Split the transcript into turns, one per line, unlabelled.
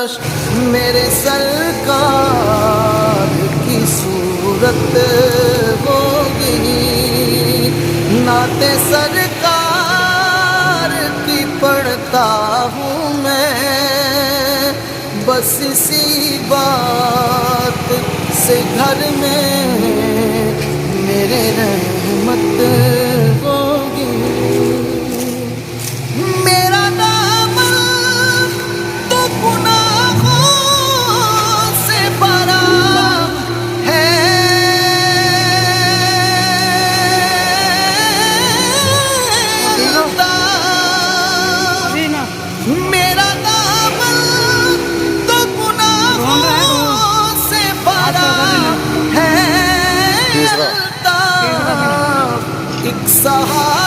काश मेरे सरकार की सूरत होगी, नाते सरकार की पढ़ता हूँ मैं, बस इसी बात से घर में मेरे रहमत होगी। मेरा दामन तो गुनाहों से भरा है, मेरा दामन तो गुनाहों से भरा है, एक सहारा